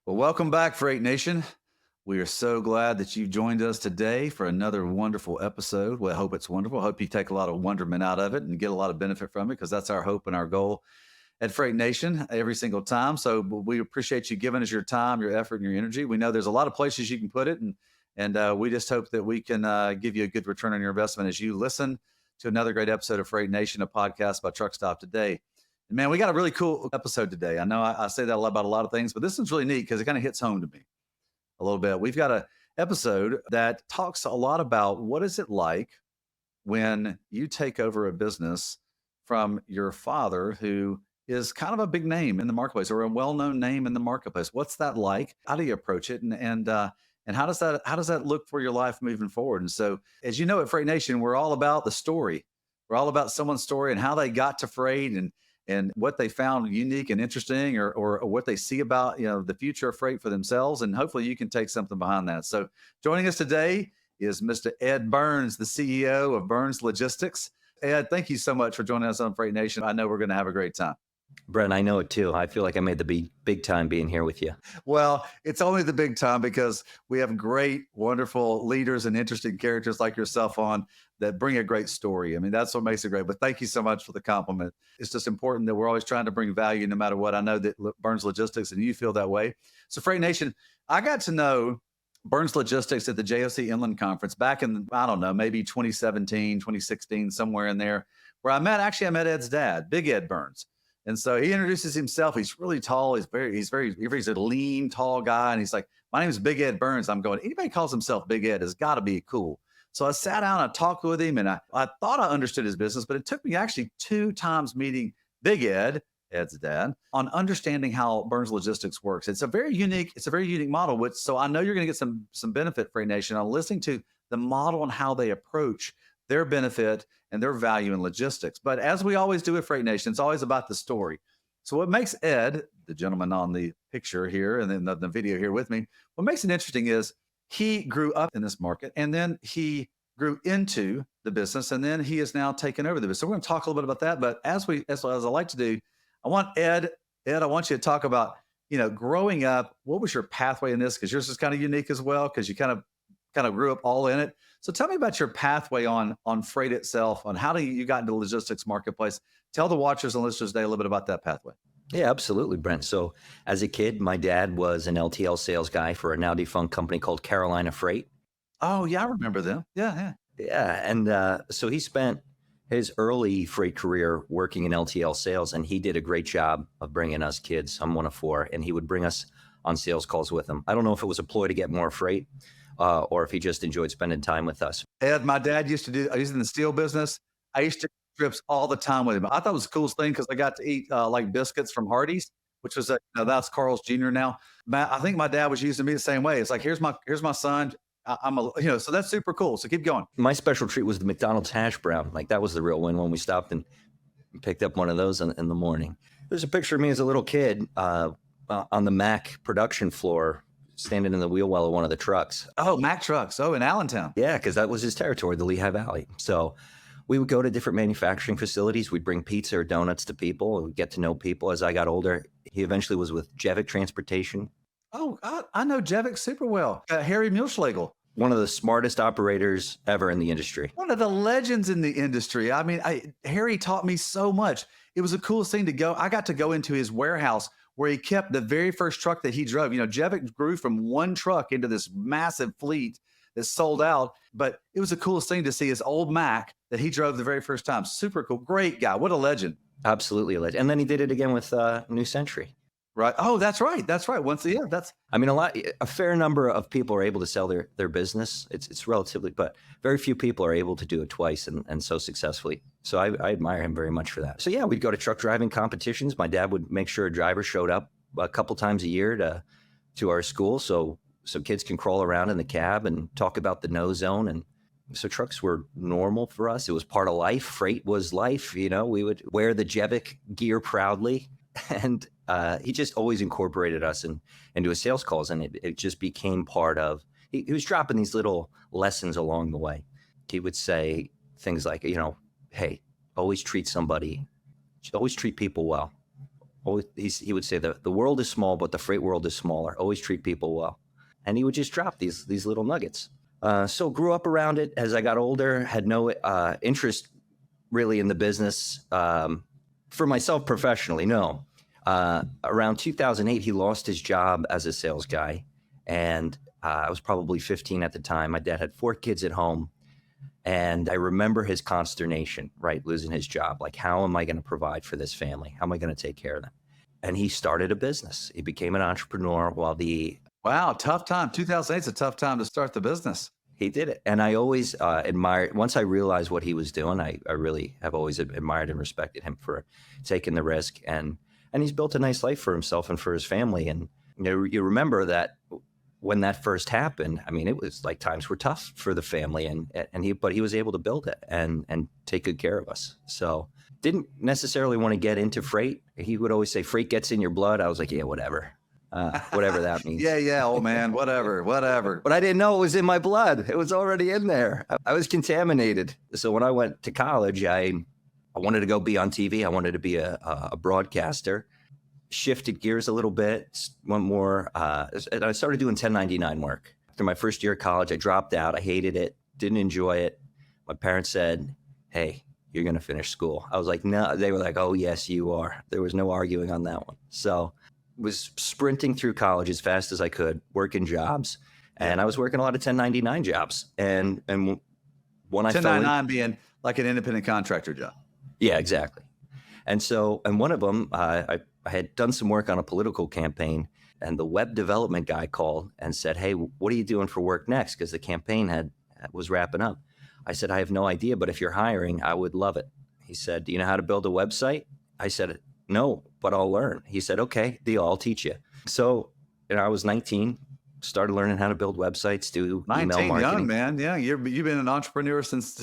Well, welcome back, Freight Nation. We are so glad that you joined us today for another wonderful episode. Well, I hope it's wonderful. I hope you take a lot of wonderment out of it and get a lot of benefit from it because that's our hope and our goal at Freight Nation every single time. So we appreciate you giving us your time, your effort, and your energy. We know there's a lot of places you can put it, and we just hope that we can give you a good return on your investment as you listen to another great episode of Freight Nation, a podcast by Truckstop today. And man, we got a really cool episode today. I know I say that a lot about a lot of things, but this one's really neat because it kind of hits home to me a little bit. We've got a episode that talks a lot about what is it like when you take over a business from your father who is kind of a big name in the marketplace or a well-known name in the marketplace. What's that like? How do you approach it? And how does that look for your life moving forward? And so, as you know, at Freight Nation, we're all about the story. We're all about someone's story and how they got to freight and what they found unique and interesting or what they see about, the future of freight for themselves. And hopefully you can take something behind that. So joining us today is Mr. Ed Burns, the CEO of Burns Logistics. Ed, thank you so much for joining us on Freight Nation. I know we're going to have a great time. Brent, I know it too. I feel like I made the big time being here with you. Well, it's only the big time because we have great, wonderful leaders and interesting characters like yourself on that bring a great story. I mean, that's what makes it great. But thank you so much for the compliment. It's just important that we're always trying to bring value no matter what. I know that Burns Logistics and you feel that way. So Freight Nation, I got to know Burns Logistics at the JOC Inland Conference back in, I don't know, maybe 2017, 2016, somewhere in there, where I met Ed's dad, Big Ed Burns. And so he introduces himself. He's really tall. He's a lean, tall guy. And he's like, my name is Big Ed Burns. I'm going, anybody calls himself Big Ed has got to be cool. So I sat down, I talked with him, and I thought I understood his business, but it took me actually 2 times meeting Big Ed, Ed's dad, on understanding how Burns Logistics works. It's a very unique model, so I know you're going to get some benefit, Freight Nation, on listening to the model and how they approach their benefit and their value in logistics. But as we always do at Freight Nation, it's always about the story. So what makes Ed, the gentleman on the picture here and then the video here with me, what makes it interesting is he grew up in this market and then he grew into the business and then he has now taken over the business. So we're going to talk a little bit about that. But as I like to do, I want Ed, I want you to talk about, growing up, what was your pathway in this? Because yours is kind of unique as well, because you kind of grew up all in it. So tell me about your pathway on freight itself, on how you got into the logistics marketplace. Tell the watchers and listeners today a little bit about that pathway. Yeah, absolutely, Brent. So as a kid, my dad was an LTL sales guy for a now defunct company called Carolina Freight. Oh, yeah, I remember them. Yeah. Yeah. And so he spent his early freight career working in LTL sales, and he did a great job of bringing us kids. I'm one of 4, and he would bring us on sales calls with him. I don't know if it was a ploy to get more freight, or if he just enjoyed spending time with us. Ed, my dad used to do, he's in the steel business. I used to trips all the time with him. I thought it was the coolest thing because I got to eat like biscuits from Hardee's, which was, that's Carl's Jr. now. I think my dad was using me the same way. It's like, here's my son. So that's super cool. So keep going. My special treat was the McDonald's hash brown. Like that was the real win when we stopped and picked up one of those in the morning. There's a picture of me as a little kid on the Mac production floor, standing in the wheel well of one of the trucks. Oh, Mac trucks. Oh, in Allentown. Yeah, because that was his territory, the Lehigh Valley. So we would go to different manufacturing facilities. We'd bring pizza or donuts to people and we'd get to know people. As I got older, he eventually was with Jevic Transportation. Oh, I know Jevic super well. Harry Mulschlegel. One of the smartest operators ever in the industry. One of the legends in the industry. I mean, Harry taught me so much. It was the coolest thing to go. I got to go into his warehouse where he kept the very first truck that he drove. Jevic grew from one truck into this massive fleet that sold out. But it was the coolest thing to see his old Mac that he drove the very first time. Super cool. Great guy. What a legend. Absolutely a legend. And then he did it again with New Century. Right. Oh, that's right. That's right. A fair number of people are able to sell their business. It's relatively, but very few people are able to do it twice and so successfully. So I admire him very much for that. So yeah, we'd go to truck driving competitions. My dad would make sure a driver showed up a couple times a year to our school. So kids can crawl around in the cab and talk about the no zone. And so trucks were normal for us. It was part of life. Freight was life. We would wear the Jevic gear proudly. And he just always incorporated us into his sales calls, and it just became part of. He was dropping these little lessons along the way. He would say things like, hey, always treat people well. Always, he would say that the world is small, but the freight world is smaller. Always treat people well. And he would just drop these little nuggets. So grew up around it. As I got older, had no interest really in the business for myself professionally. No. Around 2008, he lost his job as a sales guy. And I was probably 15 at the time. My dad had 4 kids at home. And I remember his consternation, right? Losing his job. Like, how am I going to provide for this family? How am I going to take care of them? And he started a business. He became an entrepreneur Wow, tough time. 2008 is a tough time to start the business. he did it. And I always admired, once I realized what he was doing, I really have always admired and respected him for taking the risk. And he's built a nice life for himself and for his family. And you remember that when that first happened, I mean, it was like times were tough for the family, but he was able to build it and take good care of us. So didn't necessarily want to get into freight. He would always say, freight gets in your blood. I was like, yeah, whatever that means. Yeah, old man, whatever. But I didn't know it was in my blood. It was already in there. I was contaminated. So when I went to college, I wanted to go be on TV. I wanted to be a broadcaster. Shifted gears a little bit, went more, and I started doing 1099 work. After my first year of college, I dropped out. I hated it, didn't enjoy it. My parents said, hey, you're going to finish school. I was like, no. They were like, oh, yes, you are. There was no arguing on that one. So was sprinting through college as fast as I could, working jobs. And I was working a lot of 1099 jobs. And when I 1099 being like an independent contractor job. Yeah, exactly. And one of them, I had done some work on a political campaign, and the web development guy called and said, hey, what are you doing for work next? Because the campaign was wrapping up. I said, I have no idea, but if you're hiring, I would love it. He said, do you know how to build a website? I said, no, but I'll learn. He said, okay, deal, I'll teach you. So I was 19, started learning how to build websites, do 19, email marketing. young man. Yeah, you've been an entrepreneur since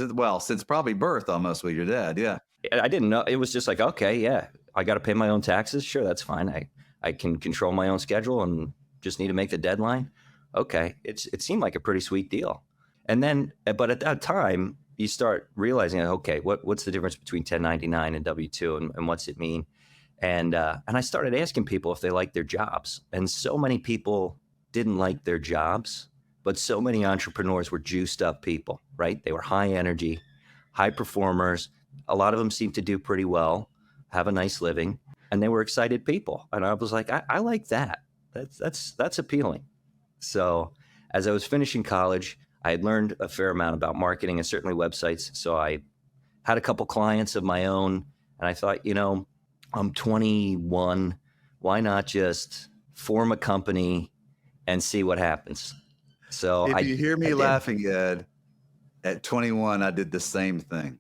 probably birth almost with your dad. Yeah. I didn't know. It was just like, okay, yeah, I got to pay my own taxes. Sure, that's fine. I can control my own schedule and just need to make the deadline. Okay, it seemed like a pretty sweet deal. And then, but at that time, you start realizing, okay, what's the difference between 1099 and W-2, and what's it mean? And I started asking people if they liked their jobs, and so many people didn't like their jobs, but so many entrepreneurs were juiced up people, right? They were high energy, high performers. A lot of them seemed to do pretty well, have a nice living, and they were excited people. And I was like, I like that. That's appealing. So as I was finishing college, I had learned a fair amount about marketing and certainly websites. So I had a couple clients of my own, and I thought, I'm 21. Why not just form a company and see what happens? So if you hear me laughing, Ed, at 21, I did the same thing.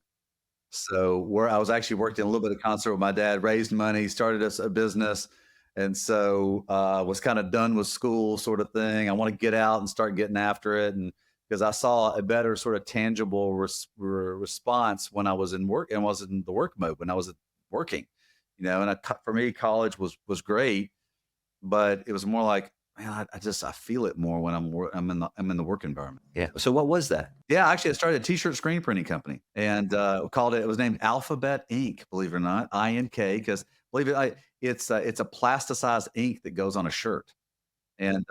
So where I was actually working a little bit of concert with my dad, raised money, started a business. And so was kind of done with school sort of thing. I want to get out and start getting after it. And because I saw a better sort of tangible response when I was in work and was in the work mode, when I was working, and for me, college was great, but it was more like, man, I feel it more when I'm in the work environment. Yeah. So what was that? Yeah, actually, I started a t-shirt screen printing company and it was named Alphabet Ink, believe it or not, INK, because it's a plasticized ink that goes on a shirt. And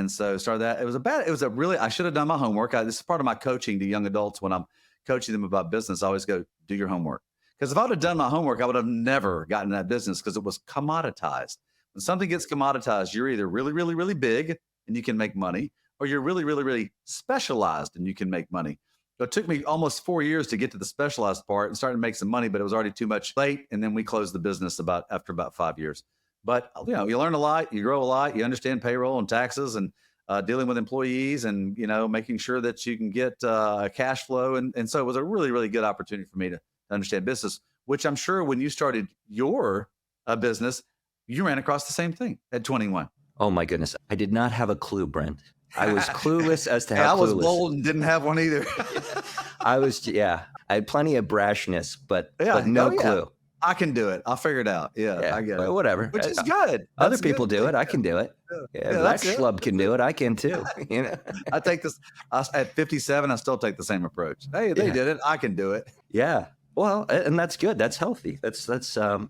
so started that. I should have done my homework. This is part of my coaching to young adults when I'm coaching them about business. I always go, do your homework. Because if I would have done my homework, I would have never gotten that business because it was commoditized. When something gets commoditized, you're either really, really, really big and you can make money, or you're really, really, really specialized and you can make money. So it took me almost 4 years to get to the specialized part and started to make some money, but it was already too much late. And then we closed the business after about 5 years. But you learn a lot, you grow a lot, you understand payroll and taxes and dealing with employees and making sure that you can get cash flow. And so it was a really, really good opportunity for me to understand business, which I'm sure when you started your business, you ran across the same thing at 21. Oh my goodness. I did not have a clue, Brent. I was clueless as to how I was bold and didn't have one either. I had plenty of brashness, but no clue. I can do it. I'll figure it out. Yeah, I get it. Whatever. Which is good. Other people do it. I can do it. Yeah, that schlub can do it. I can too. I take this at 57. I still take the same approach. Hey, they did it. I can do it. Yeah. Well, and that's good. That's healthy. That's a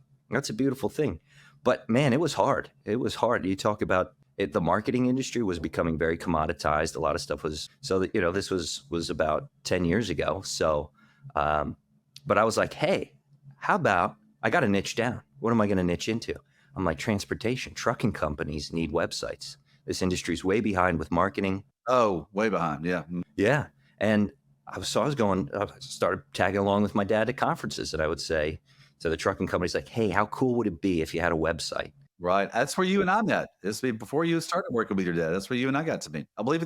beautiful thing. But man, it was hard. It was hard. You talk about it, the marketing industry was becoming very commoditized. A lot of stuff was so that, this was about 10 years ago. So, um, but I was like, hey, how about I got to niche down? What am I going to niche into? I'm like, transportation, trucking companies need websites. This industry's way behind with marketing. Oh, way behind. Yeah. Yeah. And I started tagging along with my dad at conferences, and I would say to the trucking companies, like, hey, how cool would it be if you had a website? Right. That's where you and I met. Before you started working with your dad. That's where you and I got to meet. I believe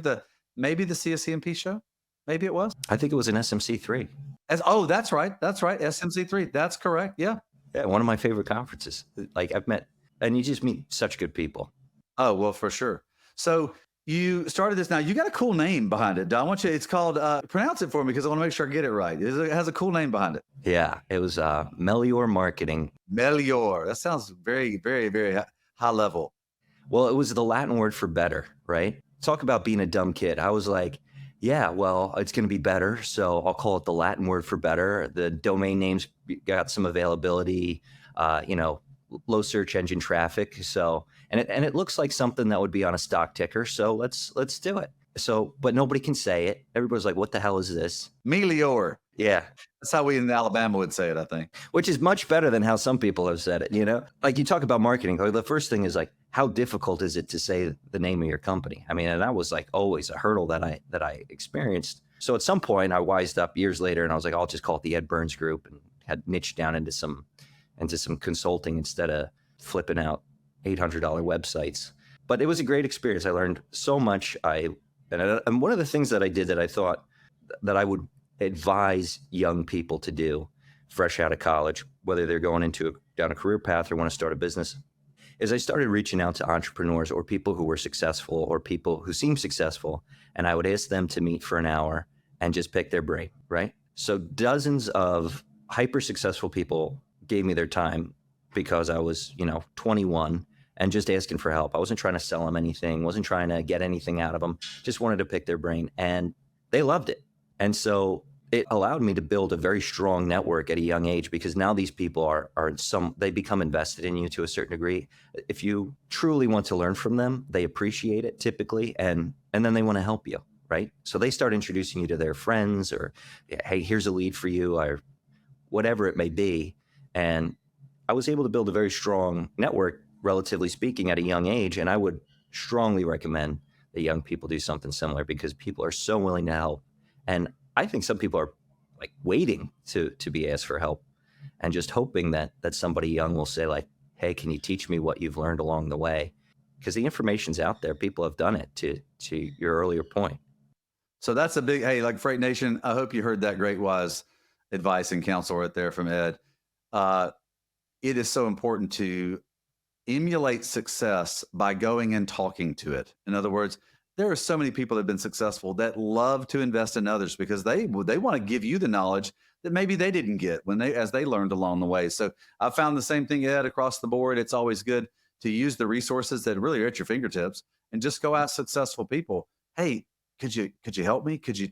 maybe the CSCMP show. Maybe it was. I think it was an SMC3. That's right. That's right. SMC3. That's correct. Yeah. Yeah, one of my favorite conferences. Like I've met, and you just meet such good people. Oh, well, for sure. So you started this now. You got a cool name behind it. Don, it's called, pronounce it for me because I want to make sure I get it right. It has a cool name behind it. Yeah, it was Melior Marketing. Melior. That sounds very, very, very high level. Well, it was the Latin word for better, right? Talk about being a dumb kid. I was like, yeah, well, it's going to be better. So I'll call it the Latin word for better. The domain names got some availability, low search engine traffic. So, and it looks like something that would be on a stock ticker. So let's do it. So, but nobody can say it. Everybody's like, what the hell is this? Melior. Yeah. That's how we in Alabama would say it, I think. Which is much better than how some people have said it, Like you talk about marketing, like the first thing is like, how difficult is it to say the name of your company? I mean, and that was like always a hurdle that I experienced. So at some point I wised up years later and I was like, I'll just call it the Ed Burns Group, and had niched down into some consulting instead of flipping out $800 websites. But it was a great experience. I learned so much. And one of the things that I did that I thought that I would advise young people to do fresh out of college, whether they're going down a career path or want to start a business, is I started reaching out to entrepreneurs or people who were successful or people who seemed successful. And I would ask them to meet for an hour and just pick their brain, right? So dozens of hyper successful people gave me their time because I was, 21 and just asking for help. I wasn't trying to sell them anything, wasn't trying to get anything out of them, just wanted to pick their brain, and they loved it. And so it allowed me to build a very strong network at a young age, because now these people they become invested in you to a certain degree. If you truly want to learn from them, they appreciate it typically, and then they want to help you, right? So they start introducing you to their friends, or, hey, here's a lead for you, or whatever it may be. And I was able to build a very strong network, relatively speaking, at a young age. And I would strongly recommend that young people do something similar, because people are so willing to help. And I think some people are like waiting to be asked for help and just hoping that somebody young will say, like, hey, can you teach me what you've learned along the way? Because the information's out there. People have done it, to your earlier point. So that's a big, hey, like Freight Nation, I hope you heard that great wise advice and counsel right there from Ed. It is so important to emulate success by going and talking to it. In other words, there are so many people that have been successful that love to invest in others because they want to give you the knowledge that maybe they didn't get as they learned along the way. So I found the same thing, Ed, across the board. It's always good to use the resources that really are at your fingertips and just go ask successful people. Hey, could you help me? Could you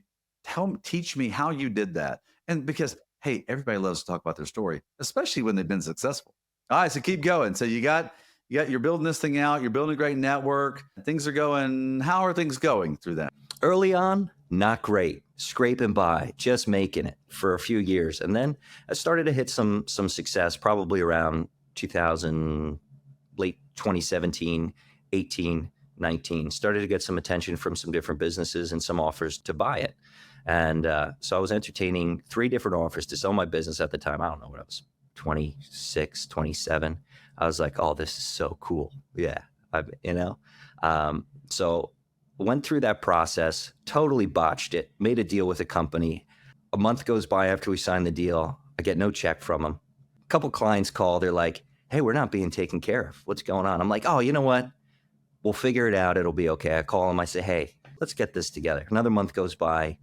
teach me how you did that? And because, hey, everybody loves to talk about their story, especially when they've been successful. All right, so keep going. So you're building this thing out. You're building a great network. Things are going. How are things going through that? Early on, not great. Scraping by, just making it for a few years. And then I started to hit some success probably around 2000, late 2017, 18, 19. Started to get some attention from some different businesses and some offers to buy it. And so I was entertaining 3 different offers to sell my business at the time. I don't know what I was, 26, 27. I was like, oh, this is so cool. Yeah. So went through that process, totally botched it, made a deal with a company. A month goes by after we signed the deal. I get no check from them. A couple clients call. They're like, hey, we're not being taken care of. What's going on? I'm like, oh, you know what? We'll figure it out. It'll be okay. I call them. I say, hey, let's get this together. Another month goes by.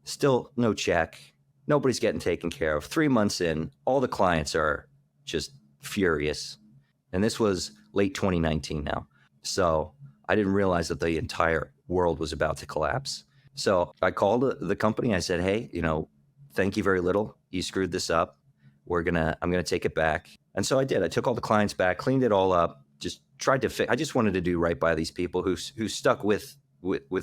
Still no check. Nobody's getting taken care of. 3 months in, all the clients are just furious. And this was late 2019 now. So I didn't realize that the entire world was about to collapse. So I called the company. I said, hey, thank you very little. You screwed this up. I'm going to take it back. And so I did. I took all the clients back, cleaned it all up, just tried to I just wanted to do right by these people who stuck with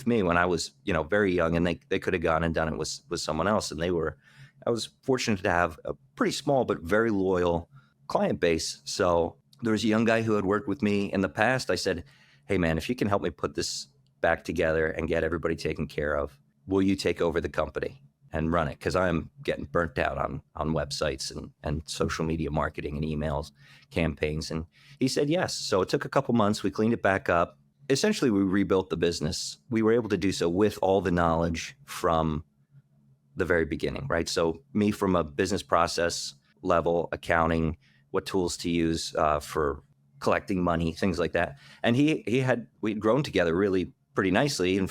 me when I was, very young, and they could have gone and done it with someone else. And I was fortunate to have a pretty small but very loyal client base. So there was a young guy who had worked with me in the past. I said, hey man, if you can help me put this back together and get everybody taken care of, will you take over the company and run it? Because I'm getting burnt out on websites and social media marketing and emails, campaigns. And he said yes. So it took a couple months. We cleaned it back up. Essentially, we rebuilt the business. We were able to do so with all the knowledge from the very beginning, right? So me from a business process level, accounting, what tools to use for collecting money, things like that. And we'd grown together really pretty nicely and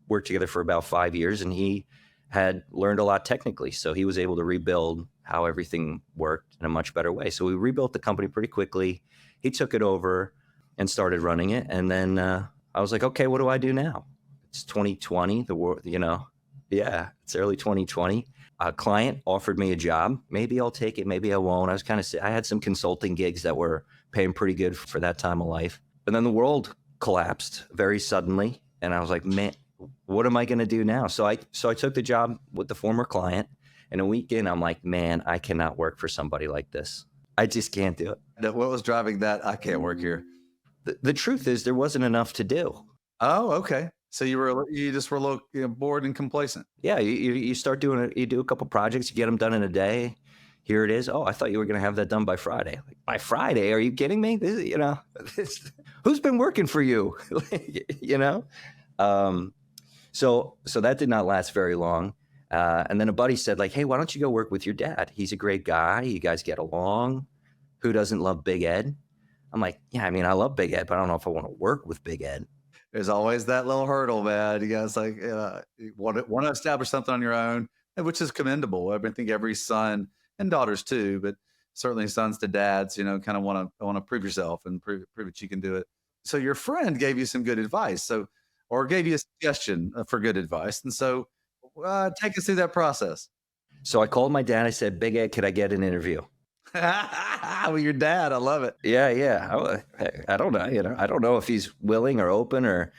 worked together for about 5 years. And he had learned a lot technically. So he was able to rebuild how everything worked in a much better way. So we rebuilt the company pretty quickly. He took it over and started running it. And then I was like, okay, what do I do now? It's 2020, the world, yeah, it's early 2020. A client offered me a job. Maybe I'll take it. Maybe I won't. I had some consulting gigs that were paying pretty good for that time of life. And then the world collapsed very suddenly. And I was like, man, what am I going to do now? So I took the job with the former client, and a week in, I'm like, man, I cannot work for somebody like this. I just can't do it. What was driving that? I can't work here. The truth is there wasn't enough to do. Oh, okay. So you just were a little bored and complacent. Yeah, you start doing it. You do a couple projects, you get them done in a day. Here it is. Oh, I thought you were going to have that done by Friday. Like, by Friday? Are you kidding me? Who's been working for you? So that did not last very long. And then a buddy said, like, hey, why don't you go work with your dad? He's a great guy. You guys get along. Who doesn't love Big Ed? I'm like, yeah, I mean, I love Big Ed, but I don't know if I want to work with Big Ed. There's always that little hurdle, man. You guys you want to establish something on your own, which is commendable. I think every son and daughters too, but certainly sons to dads, kind of want to prove yourself and prove that you can do it. So your friend gave you some good advice, or gave you a suggestion for good advice, and so take us through that process. So I called my dad. I said, Big Ed, could I get an interview? Well, your dad, I love it. Yeah. I don't know. I don't know if he's willing or open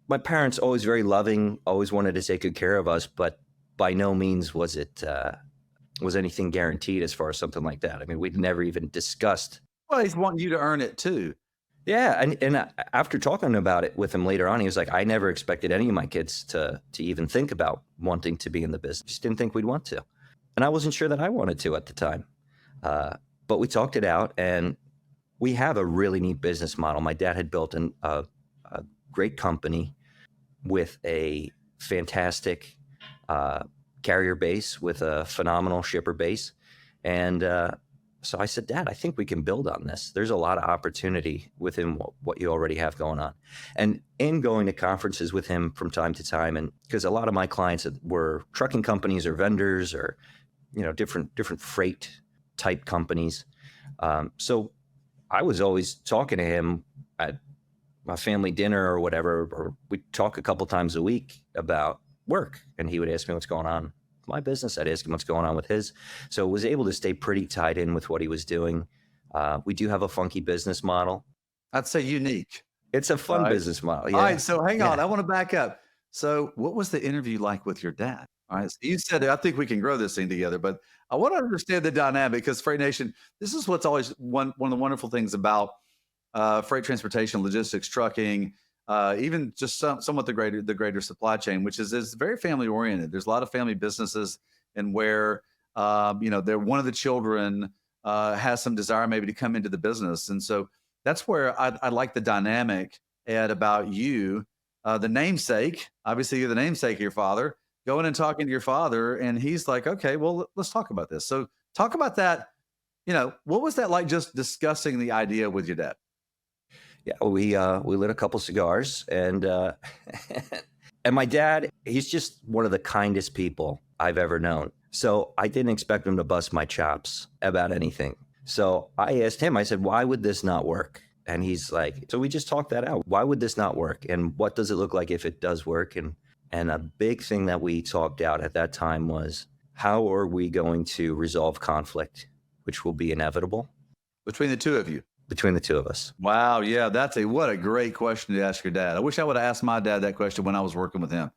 my parents always very loving, always wanted to take good care of us, but by no means was anything guaranteed as far as something like that. I mean, we'd never even discussed. Well, he's wanting you to earn it too. Yeah. And after talking about it with him later on, he was like, I never expected any of my kids to even think about wanting to be in the business. Just didn't think we'd want to. And I wasn't sure that I wanted to at the time. But we talked it out, and we have a really neat business model. My dad had built a great company with a fantastic carrier base, with a phenomenal shipper base. And so I said, Dad, I think we can build on this. There's a lot of opportunity within what you already have going on. And in going to conferences with him from time to time, and because a lot of my clients were trucking companies or vendors or different freight type companies. So I was always talking to him at my family dinner or whatever, or we'd talk a couple times a week about work, and he would ask me what's going on with my business. I'd ask him what's going on with his. So was able to stay pretty tied in with what he was doing. We do have a funky business model. I'd say unique. It's a fun business model. Yeah. All right. So hang on. I want to back up. So what was the interview like with your dad? All right. So you said, I think we can grow this thing together, but I want to understand the dynamic, because Freight Nation, this is what's always one of the wonderful things about freight transportation, logistics, trucking, even just somewhat the greater supply chain, which is very family oriented. There's a lot of family businesses, and where they're one of the children has some desire maybe to come into the business, and so that's where I like the dynamic, Ed, about you, the namesake. Obviously, you're the namesake of your father. Going and talking to your father, and he's like, okay, well, let's talk about this. So talk about that. What was that like, just discussing the idea with your dad? Yeah, we lit a couple cigars, and and my dad, he's just one of the kindest people I've ever known. So I didn't expect him to bust my chops about anything. So I asked him, I said, why would this not work? And he's like, so we just talked that out. Why would this not work? And what does it look like if it does work? And a big thing that we talked out at that time was how are we going to resolve conflict, which will be inevitable Between the two of you. between the two of us. Wow, yeah, what a great question to ask your dad. I wish I would have asked my dad that question when I was working with him.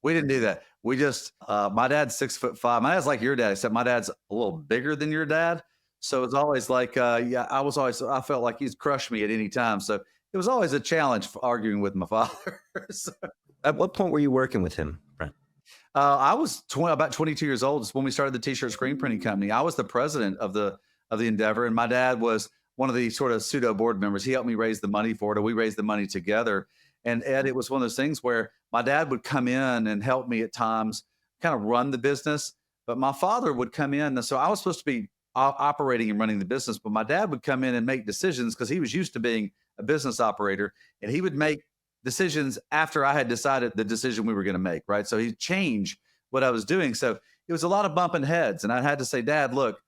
We didn't do that. We just my dad's 6'5". My dad's like your dad, except my dad's a little bigger than your dad. So it's always like, yeah, I felt like he's crushed me at any time. So it was always a challenge for arguing with my father. So, At what point were you working with him, Brent? I was about 22 years old. It's when we started the t-shirt screen printing company. I was the president of the endeavor, and my dad was one of the sort of pseudo board members. He helped me raise the money for it, or we raised the money together. And Ed, it was one of those things where my dad would come in and help me at times, kind of run the business, but my father would come in. And so I was supposed to be operating and running the business, but my dad would come in and make decisions because he was used to being a business operator, and he would make decisions after I had decided the decision we were going to make, right? So he'd change what I was doing. So it was a lot of bumping heads. And I had to say, Dad, look,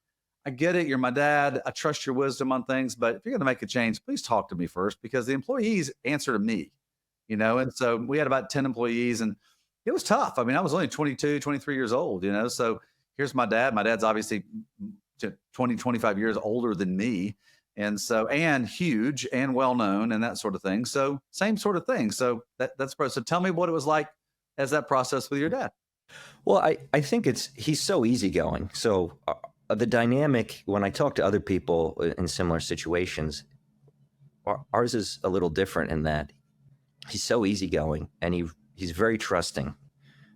I get it. You're my dad. I trust your wisdom on things, but if you're going to make a change, please talk to me first, because the employees answer to me, And so we had about 10 employees, and it was tough. I mean, I was only 22, 23 years old, So here's my dad. My dad's obviously 20, 25 years older than me. And huge and well known and that sort of thing. So same sort of thing. So that's so tell me what it was like as that process with your dad. Well, I think he's so easygoing. So the dynamic, when I talk to other people in similar situations, ours is a little different in that he's so easygoing, and he's very trusting.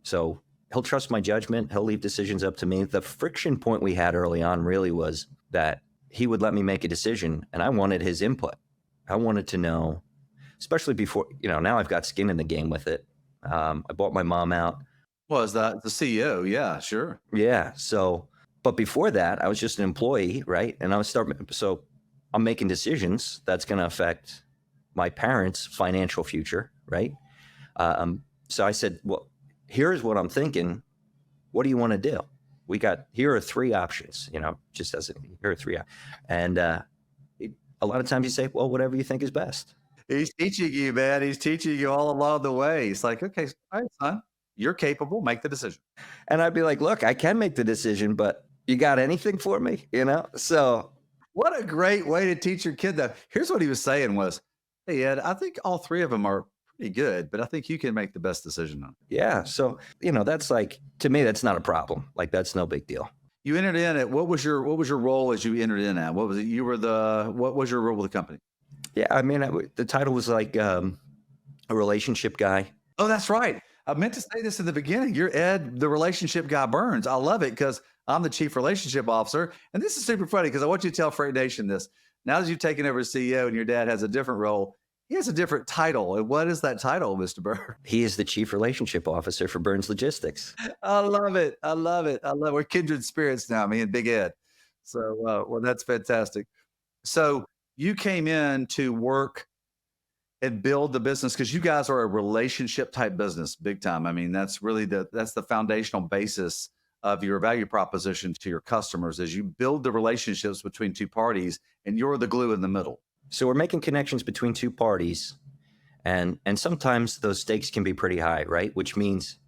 So he'll trust my judgment. He'll leave decisions up to me. The friction point we had early on really was that he would let me make a decision, and I wanted his input. I wanted to know, especially before, now I've got skin in the game with it. I bought my mom out. Was that the CEO? Yeah, sure. Yeah. So, but before that, I was just an employee, right? And so I'm making decisions that's going to affect my parents' financial future, right? So I said, well, here's what I'm thinking. What do you want to do? Here are three options, here are three. And a lot of times you say, well, whatever you think is best. He's teaching you, man. He's teaching you all along the way. It's like, okay, all right, son, you're capable. Make the decision. And I'd be like, look, I can make the decision, but you got anything for me? So what a great way to teach your kid that. Here's what he was saying was, hey, Ed, I think all three of them are pretty good, but I think you can make the best decision on it. Yeah. So, that's like, to me, that's not a problem. Like, that's no big deal. You entered in at, what was your role as you entered in at? What was it? What was your role with the company? Yeah. I mean, the title was like a relationship guy. Oh, that's right. I meant to say this in the beginning. You're Ed, the relationship guy Burns. I love it because I'm the chief relationship officer. And this is super funny because I want you to tell Freight Nation this. Now that you've taken over as CEO and your dad has a different role, he has a different title. And what is that title, Mr. Burns? He is the chief relationship officer for Burns Logistics. I love it. I love it. We're kindred spirits now, me and Big Ed. So, well, that's fantastic. So you came in to work and build the business because you guys are a relationship type business, big time. I mean, that's really that's the foundational basis of your value proposition to your customers, as you build the relationships between two parties, and you're the glue in the middle. So we're making connections between two parties, and sometimes those stakes can be pretty high, right? Which means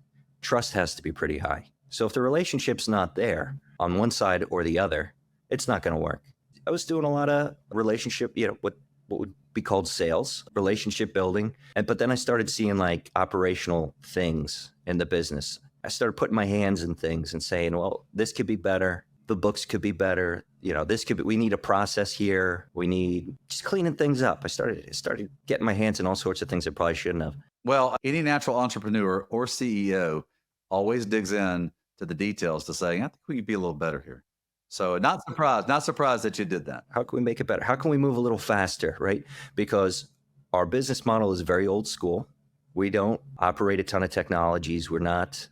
trust has to be pretty high. So if the relationship's not there on one side or the other, it's not going to work. I was doing a lot of relationship, what would be called sales, relationship building. But then I started seeing like operational things in the business. I started putting my hands in things and saying, well, this could be better. The books could be better. We need a process here. We need just cleaning things up. I started getting my hands in all sorts of things I probably shouldn't have. Well, any natural entrepreneur or CEO always digs in to the details to say, I think we could be a little better here. So not surprised that you did that. How can we make it better? How can we move a little faster, right? Because our business model is very old school. We don't operate a ton of technologies. We're not,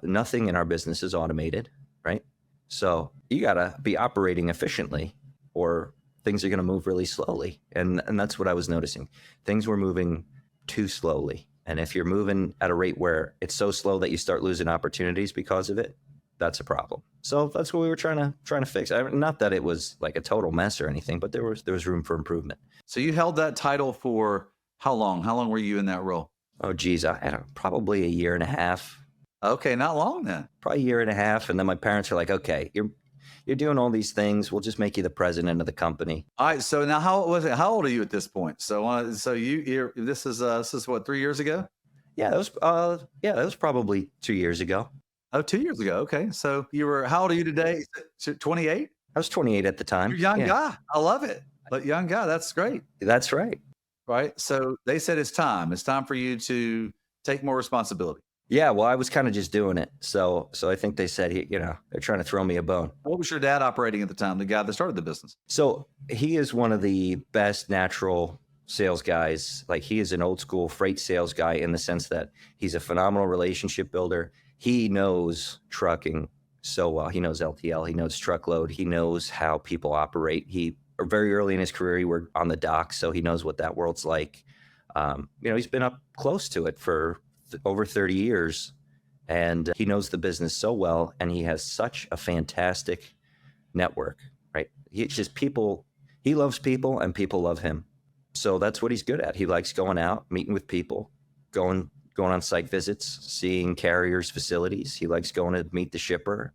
nothing in our business is automated, right? So you got to be operating efficiently or things are going to move really slowly. And that's what I was noticing. Things were moving too slowly. And if you're moving at a rate where it's so slow that you start losing opportunities because of it, that's a problem. So that's what we were trying to fix. Not that it was like a total mess or anything, but there was room for improvement. So you held that title for how long? How long were you in that role? Oh, geez, I had probably a year and a half. Okay, not long then. probably a year and a half. And then my parents are like, okay, you're doing all these things. We'll just make you the president of the company. All right. So now, how was it? How old are you at this point? So, so this is what, 3 years ago? Yeah, that was probably 2 years ago. Oh, 2 years ago. Okay. So you were. How old are you today? 28. I was 28 at the You're time. a young Yeah, guy. I love it. But young guy, that's great. that's right. Right. So they said it's time. It's time for you to take more responsibility. Yeah, well, I was kind of just doing it. So I think they said, they're trying to throw me a bone. What was your dad operating at the time? The guy that started the business. So he is one of the best natural sales guys. Like he is an old school freight sales guy in the sense that he's a phenomenal relationship builder. He knows trucking so well. He knows LTL. He knows truckload. He knows how people operate. He very early in his career, he worked on the dock, so he knows what that world's like. He's been up close to it for over 30 years, and he knows the business so well, and he has such a fantastic network, right? It's just people, he loves people and people love him. So that's what he's good at. He likes going out, meeting with people, going on site visits, seeing carriers' facilities. He likes going to meet the shipper.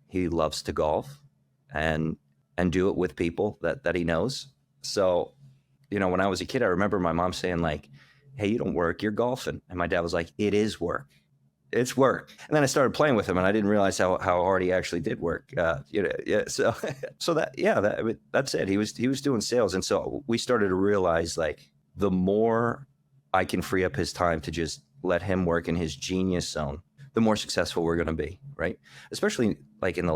He loves to golf and do it with people that he knows. So, when I was a kid, I remember my mom saying like, "Hey, you don't work, you're golfing." And my dad was like, "It is work. It's work." And then I started playing with him, and I didn't realize how hard he actually did work. Yeah. So that's it. He was doing sales, and so we started to realize like the more I can free up his time to just let him work in his genius zone, the more successful we're going to be, right? Especially like in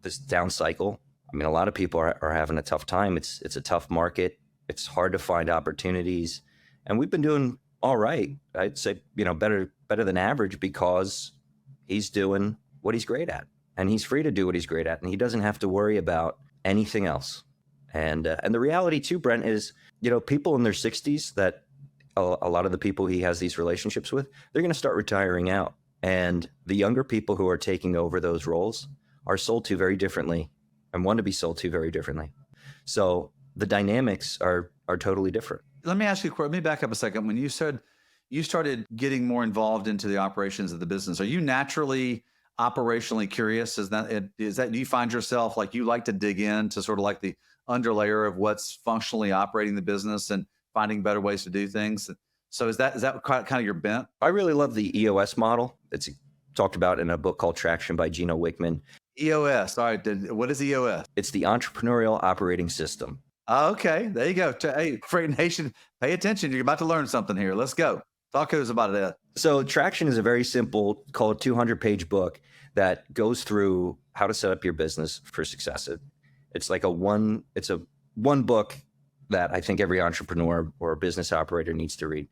this down cycle. I mean, a lot of people are having a tough time. It's a tough market. It's hard to find opportunities, and we've been doing all right. I'd say, better than average because he's doing what he's great at, and he's free to do what he's great at, and he doesn't have to worry about anything else. And the reality too, Brent, is, people in their 60s that a lot of the people he has these relationships with, they're going to start retiring out. And the younger people who are taking over those roles are sold to very differently and want to be sold to very differently. So the dynamics are totally different. Let me ask you, let me back up a second. When you said you started getting more involved into the operations of the business, are you naturally operationally curious? Is that, do you find yourself like you like to dig into sort of like the underlayer of what's functionally operating the business and finding better ways to do things? So is that kind of your bent? I really love the EOS model. It's talked about in a book called Traction by Gino Wickman. EOS. All right. What is EOS? It's the entrepreneurial operating system. Okay. There you go. Hey, Freight Nation, pay attention. You're about to learn something here. Let's go. Talk to us about it, Ed. So Traction is a very simple, call it 200-page book that goes through how to set up your business for success. It's like one book that I think every entrepreneur or business operator needs to read.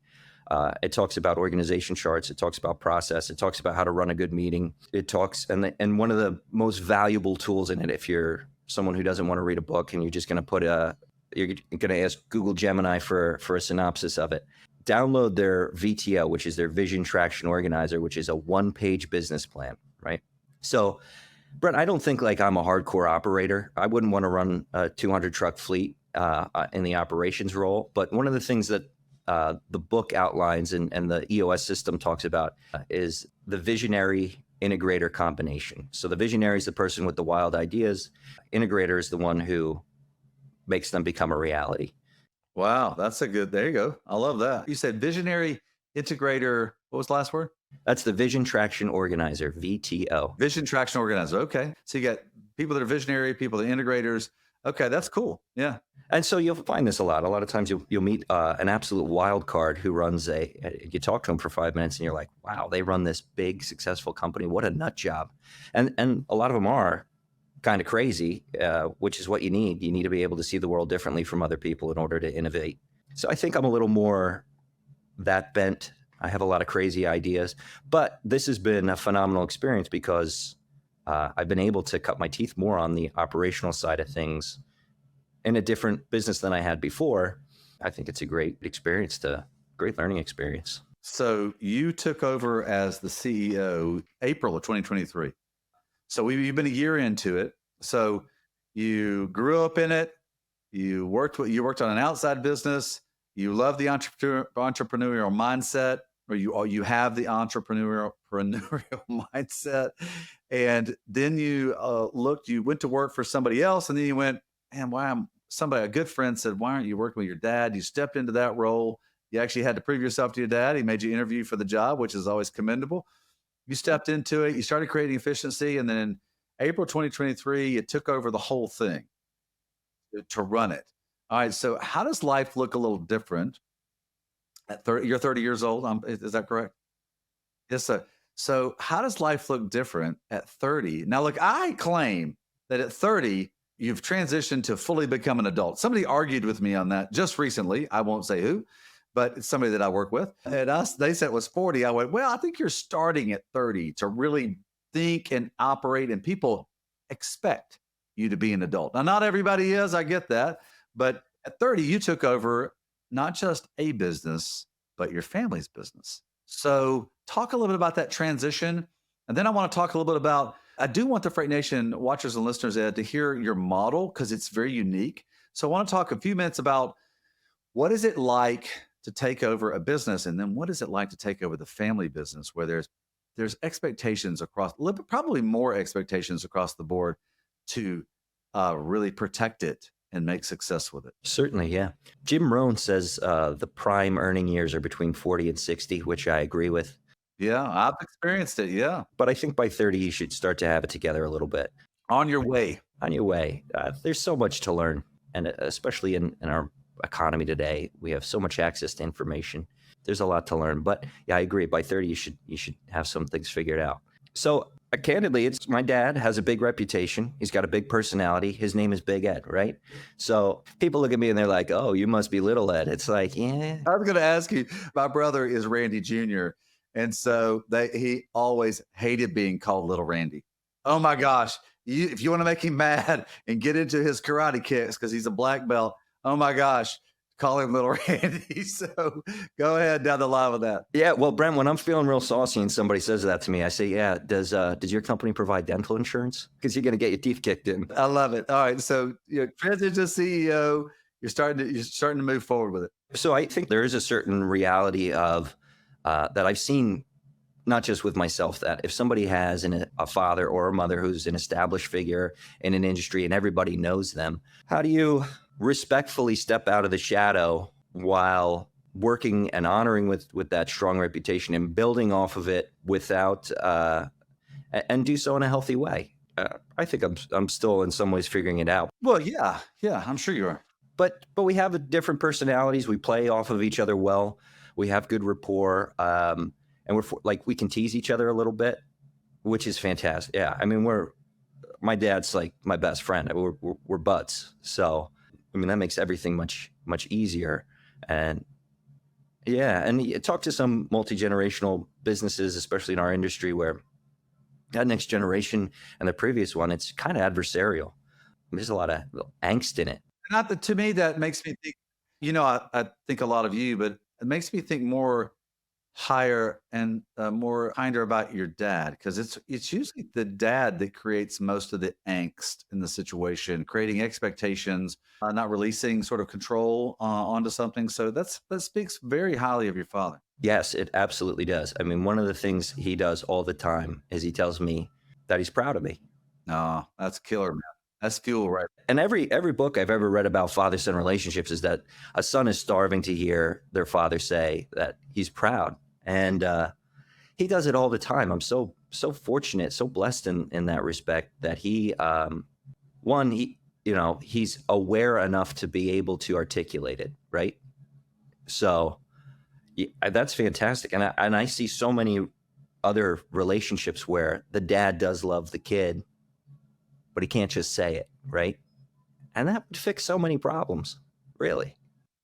It talks about organization charts. It talks about process. It talks about how to run a good meeting. It talks, and one of the most valuable tools in it, if you're someone who doesn't want to read a book and you're just going to you're going to ask Google Gemini for a synopsis of it, download their VTO, which is their Vision Traction Organizer, which is a one-page business plan, right? So, Brent, I don't think like I'm a hardcore operator. I wouldn't want to run a 200 truck fleet in the operations role. But one of the things that the book outlines and the EOS system talks about is the visionary integrator combination. So the visionary is the person with the wild ideas. Integrator is the one who makes them become a reality. Wow, that's there you go. I love that. You said visionary integrator. What was the last word? That's the Vision Traction Organizer, VTO. Vision Traction Organizer. Okay. So you got people that are visionary, people that are integrators. Okay, that's cool. Yeah. And so you'll find this a lot. A lot of times you'll meet an absolute wild card who runs you talk to them for 5 minutes and you're like, wow, they run this big, successful company. What a nut job. And a lot of them are kind of crazy, which is what you need. You need to be able to see the world differently from other people in order to innovate. So I think I'm a little more that bent. I have a lot of crazy ideas, but this has been a phenomenal experience because I've been able to cut my teeth more on the operational side of things in a different business than I had before. I think it's a great learning experience. So you took over as the CEO April of 2023. So you've been a year into it. So you grew up in it. You worked on an outside business. You love the entrepreneurial mindset. or you have the entrepreneurial mindset, and then you looked, you went to work for somebody else, and then you went, man, why am somebody, a good friend said, why aren't you working with your dad? You stepped into that role. You actually had to prove yourself to your dad. He made you interview for the job, which is always commendable. You stepped into it. You started creating efficiency, and then in April 2023, you took over the whole thing to run it. All right. So how does life look a little different at 30? You're 30 years old. Is that correct? Yes, sir. So how does life look different at 30? Now, look, I claim that at 30, you've transitioned to fully become an adult. Somebody argued with me on that just recently. I won't say who, but it's somebody that I work with. And they said it was 40. I went, well, I think you're starting at 30 to really think and operate, and people expect you to be an adult. Now, not everybody is, I get that. But at 30, you took over not just a business, but your family's business. So talk a little bit about that transition. And then I want to talk a little bit about, I do want the Freight Nation watchers and listeners, Ed, to hear your model because it's very unique. So I want to talk a few minutes about what is it like to take over a business, and then what is it like to take over the family business where there's expectations across, probably more expectations across the board to really protect it and make success with it. Certainly, yeah. Jim Rohn says the prime earning years are between 40 and 60, which I agree with. Yeah, I've experienced it. Yeah. But I think by 30, you should start to have it together a little bit. On your way. On your way. There's so much to learn. And especially in our economy today, we have so much access to information. There's a lot to learn. But yeah, I agree. By 30, you should have some things figured out. So candidly, it's my dad has a big reputation. He's got a big personality. His name is Big Ed, right? So people look at me and they're like, oh, you must be Little Ed. It's like, yeah. I was going to ask you, my brother is Randy Jr., and so he always hated being called Little Randy. Oh my gosh. If you want to make him mad and get into his karate kicks because he's a black belt, oh my gosh, call him Little Randy. So go ahead down the line with that. Yeah, well, Brent, when I'm feeling real saucy and somebody says that to me, I say, yeah, does your company provide dental insurance? Because you're going to get your teeth kicked in. I love it. All right. So transition to CEO, you're starting to move forward with it. So I think there is a certain reality of that I've seen, not just with myself, that if somebody has a father or a mother who's an established figure in an industry and everybody knows them, how do you respectfully step out of the shadow while working and honoring with that strong reputation and building off of it without and do so in a healthy way? I think I'm still in some ways figuring it out. Well, yeah, I'm sure you are. But we have different personalities. We play off of each other well. We have good rapport, and we can tease each other a little bit, which is fantastic. Yeah, I mean, my dad's like my best friend. We're buds. So I mean, that makes everything much easier. And yeah, and you talk to some multi-generational businesses, especially in our industry, where that next generation and the previous one, it's kind of adversarial. There's a lot of angst in it. Not that, to me, that makes me think, I think a lot of you, but it makes me think more higher and more kinder about your dad, because it's usually the dad that creates most of the angst in the situation, creating expectations, not releasing sort of control onto something. So that speaks very highly of your father. Yes, it absolutely does. I mean, one of the things he does all the time is he tells me that he's proud of me. No, that's killer, man. That's fuel, right? And every book I've ever read about father-son relationships is that a son is starving to hear their father say that he's proud. And he does it all the time. I'm so fortunate, so blessed in that respect that he's aware enough to be able to articulate it, right? So yeah, that's fantastic. And I see so many other relationships where the dad does love the kid, but he can't just say it, right? And that would fix so many problems, really.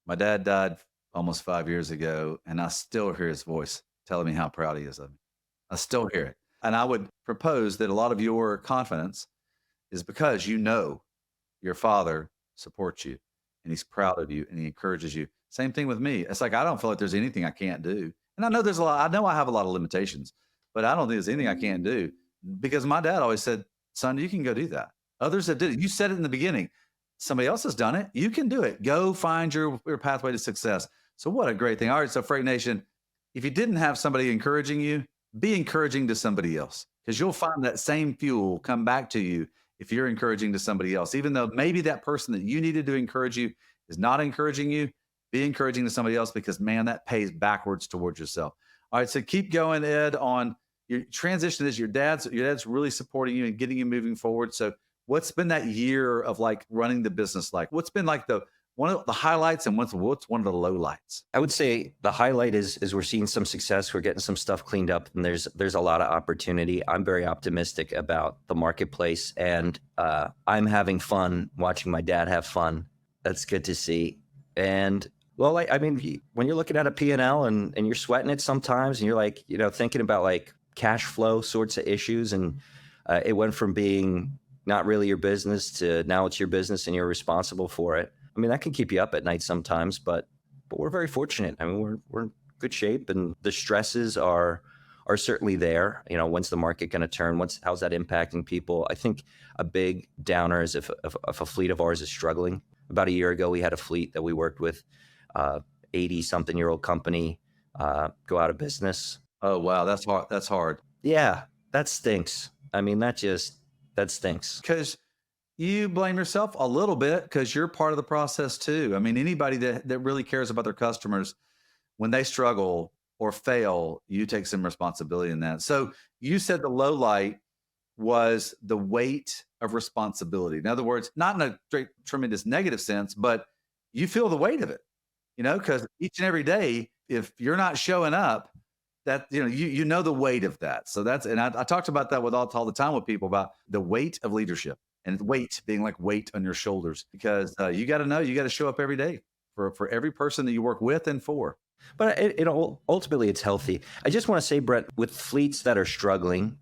My dad died almost 5 years ago, and I still hear his voice telling me how proud he is of me. I still hear it. And I would propose that a lot of your confidence is because your father supports you, and he's proud of you, and he encourages you. Same thing with me. It's like, I don't feel like there's anything I can't do. And I know I know I have a lot of limitations, but I don't think there's anything I can't do, because my dad always said, son, you can go do that. Others have did it. You said it in the beginning. Somebody else has done it. You can do it. Go find your pathway to success. So what a great thing. All right. So Freight Nation, if you didn't have somebody encouraging you, be encouraging to somebody else because you'll find that same fuel come back to you if you're encouraging to somebody else. Even though maybe that person that you needed to encourage you is not encouraging you, be encouraging to somebody else because, man, that pays backwards towards yourself. All right, so keep going, Ed, on your transition is your dad's really supporting you and getting you moving forward. So what's been that year of like running the business like? What's been like the one of the highlights and what's one of the low lights? I would say the highlight is we're seeing some success. We're getting some stuff cleaned up, and there's a lot of opportunity. I'm very optimistic about the marketplace, and I'm having fun watching my dad have fun. That's good to see. And well, I mean, when you're looking at a P&L and you're sweating it sometimes, and you're like, thinking about like cash flow sorts of issues, and it went from being not really your business to now it's your business and you're responsible for it. I mean, that can keep you up at night sometimes, but we're very fortunate. I mean, we're in good shape, and the stresses are certainly there. When's the market going to turn? How's that impacting people? I think a big downer is if a fleet of ours is struggling. About a year ago, we had a fleet that we worked with, 80-something-year-old company, go out of business. Oh, wow, that's hard. That's hard. Yeah, that stinks. I mean, that stinks. Because you blame yourself a little bit because you're part of the process too. I mean, anybody that really cares about their customers, when they struggle or fail, you take some responsibility in that. So you said the low light was the weight of responsibility. In other words, not in a tremendous negative sense, but you feel the weight of it, because each and every day, if you're not showing up, that you know the weight of that. So I talked about that all the time with people about the weight of leadership and weight being like weight on your shoulders because you got to know you got to show up every day for every person that you work with and for. But ultimately it's healthy. I just want to say, Brent, with fleets that are struggling,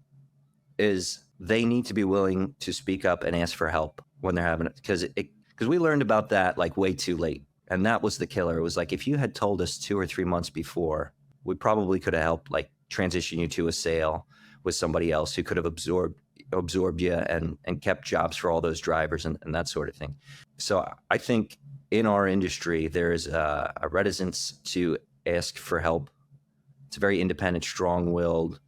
is they need to be willing to speak up and ask for help when they're having it because we learned about that like way too late, and that was the killer. It was like if you had told us 2 or 3 months before, we probably could have helped like transition you to a sale with somebody else who could have absorbed you and kept jobs for all those drivers and that sort of thing. So I think in our industry, there is a reticence to ask for help. It's a very independent, strong-willed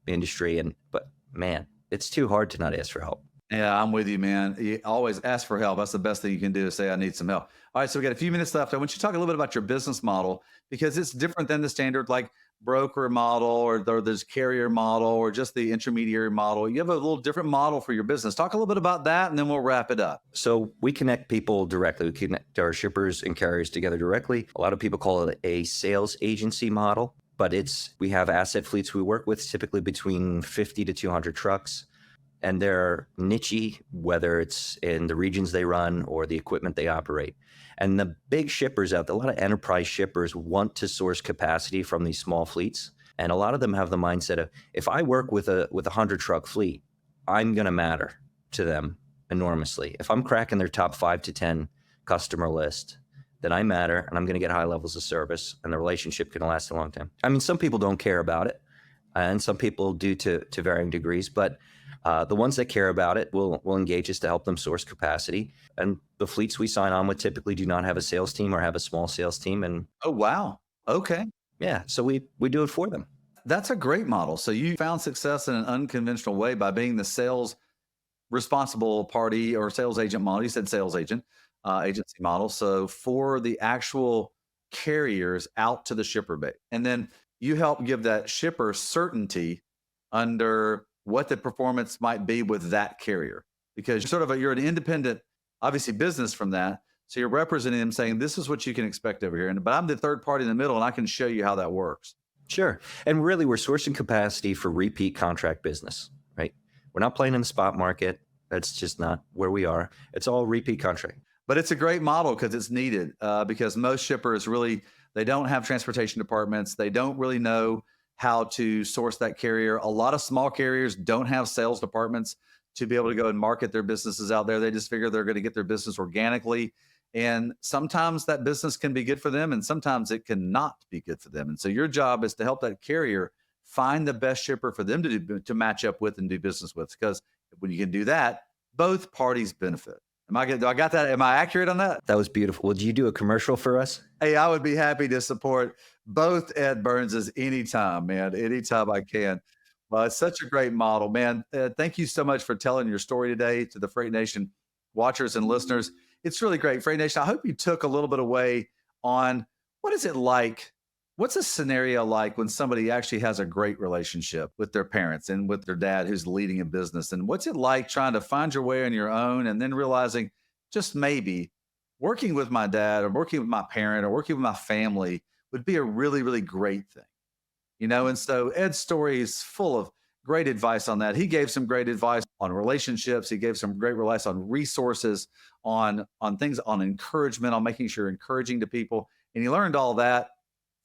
industry, but man, it's too hard to not ask for help. Yeah, I'm with you, man. You always ask for help. That's the best thing you can do is say, I need some help. All right, so we got a few minutes left. I want you to talk a little bit about your business model because it's different than the standard like broker model or there's carrier model or just the intermediary model. You have a little different model for your business. Talk a little bit about that and then we'll wrap it up. So we connect people directly. We connect our shippers and carriers together directly. A lot of people call it a sales agency model, but we have asset fleets we work with, typically between 50 to 200 trucks. And they're niche-y, whether it's in the regions they run or the equipment they operate. And the big shippers out there, a lot of enterprise shippers want to source capacity from these small fleets. And a lot of them have the mindset of, if I work with a 100-truck fleet, I'm going to matter to them enormously. If I'm cracking their top 5 to 10 customer list, then I matter and I'm going to get high levels of service and the relationship can last a long time. I mean, some people don't care about it and some people do to varying degrees, but the ones that care about it will engage us to help them source capacity. And the fleets we sign on with typically do not have a sales team or have a small sales team. And oh, wow. Okay. Yeah. So we do it for them. That's a great model. So you found success in an unconventional way by being the sales responsible party or sales agent model. You said sales agent, agency model. So for the actual carriers out to the shipper base. And then you help give that shipper certainty under what the performance might be with that carrier, because you're an independent, obviously business from that. So you're representing them saying, this is what you can expect over here. But I'm the third party in the middle and I can show you how that works. Sure. And really we're sourcing capacity for repeat contract business, right? We're not playing in the spot market. That's just not where we are. It's all repeat contract. But it's a great model because it's needed because most shippers they don't have transportation departments. They don't really know how to source that carrier. A lot of small carriers don't have sales departments to be able to go and market their businesses out there. They just figure they're going to get their business organically. And sometimes that business can be good for them and sometimes it cannot be good for them. And so your job is to help that carrier find the best shipper for them to match up with and do business with. Because when you can do that, both parties benefit. Do I got that? Am I accurate on that? That was beautiful. Would you do a commercial for us? Hey, I would be happy to support both Ed Burnses anytime, man, anytime I can. Well, it's such a great model, man. Thank you so much for telling your story today to the Freight Nation watchers and listeners. It's really great. Freight Nation, I hope you took a little bit away on what is it like? What's a scenario like when somebody actually has a great relationship with their parents and with their dad who's leading a business? And what's it like trying to find your way on your own and then realizing just maybe working with my dad or working with my parent or working with my family would be a really, really great thing, you know? And so Ed's story is full of great advice on that. He gave some great advice on relationships. He gave some great advice on resources, on things, on encouragement, on making sure you're encouraging to people. And he learned all that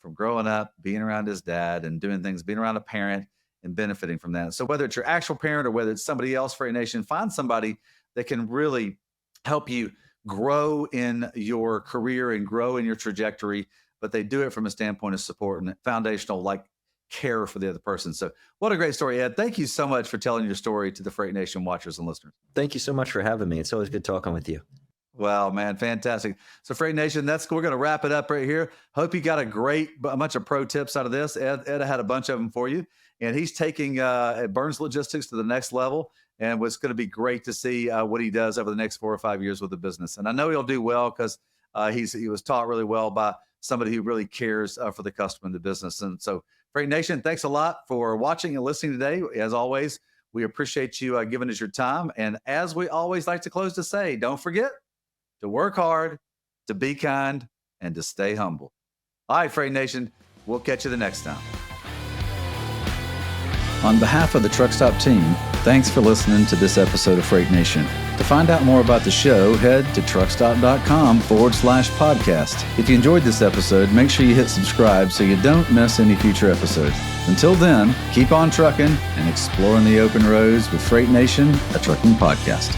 from growing up, being around his dad and doing things, being around a parent and benefiting from that. So whether it's your actual parent or whether it's somebody else, Freight Nation, find somebody that can really help you grow in your career and grow in your trajectory, but they do it from a standpoint of support and foundational, like care for the other person. So what a great story, Ed. Thank you so much for telling your story to the Freight Nation watchers and listeners. Thank you so much for having me. It's always good talking with you. Wow, man, fantastic. So Freight Nation, we're going to wrap it up right here. Hope you got a bunch of pro tips out of this. Ed had a bunch of them for you, and he's taking Burns Logistics to the next level. And it's going to be great to see what he does over the next 4 or 5 years with the business. And I know he'll do well because he was taught really well by somebody who really cares for the customer and the business. And so Freight Nation, thanks a lot for watching and listening today. As always, we appreciate you giving us your time. And as we always like to close to say, don't forget to work hard, to be kind, and to stay humble. All right, Freight Nation, we'll catch you the next time. On behalf of the Truckstop team, thanks for listening to this episode of Freight Nation. To find out more about the show, head to truckstop.com/podcast. If you enjoyed this episode, make sure you hit subscribe so you don't miss any future episodes. Until then, keep on trucking and exploring the open roads with Freight Nation, a trucking podcast.